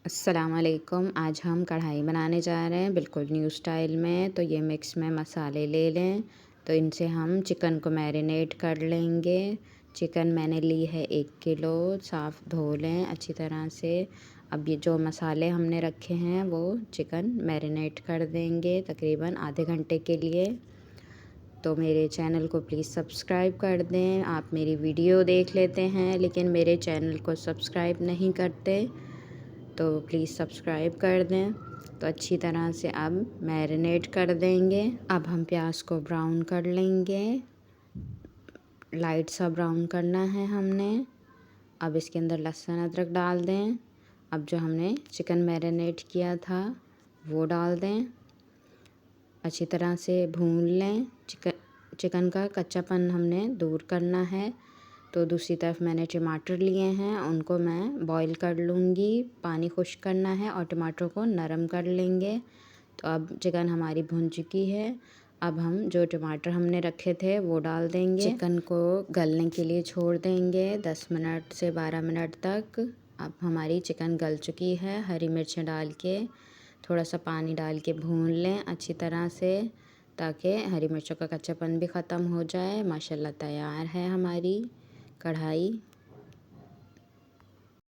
अस्सलाम वालेकुम। आज हम कढ़ाई बनाने जा रहे हैं बिल्कुल न्यू स्टाइल में। तो ये मिक्स में मसाले ले लें। तो इनसे हम चिकन को मैरिनेट कर लेंगे। चिकन मैंने ली है 1 किलो, साफ़ धो लें अच्छी तरह से। अब ये जो मसाले हमने रखे हैं वो चिकन मैरिनेट कर देंगे तकरीबन आधे घंटे के लिए। तो मेरे चैनल को प्लीज़ सब्सक्राइब कर दें। आप मेरी वीडियो देख लेते हैं लेकिन मेरे चैनल को सब्सक्राइब नहीं करते, तो प्लीज़ सब्सक्राइब कर दें। तो अच्छी तरह से अब मैरिनेट कर देंगे। अब हम प्याज को ब्राउन कर लेंगे, लाइट सा ब्राउन करना है हमने। अब इसके अंदर लहसुन अदरक डाल दें। अब जो हमने चिकन मैरिनेट किया था वो डाल दें, अच्छी तरह से भून लें। चिकन का कच्चापन हमने दूर करना है। तो दूसरी तरफ मैंने टमाटर लिए हैं, उनको मैं बॉईल कर लूँगी। पानी खुश्क करना है और टमाटर को नरम कर लेंगे। तो अब चिकन हमारी भुन चुकी है। अब हम जो टमाटर हमने रखे थे वो डाल देंगे। चिकन को गलने के लिए छोड़ देंगे 10 मिनट से 12 मिनट तक। अब हमारी चिकन गल चुकी है। हरी मिर्चें डाल के थोड़ा सा पानी डाल के भून लें अच्छी तरह से, ताकि हरी मिर्चों का कच्चापन भी ख़त्म हो जाए। माशाल्लाह तैयार है हमारी कढ़ाई।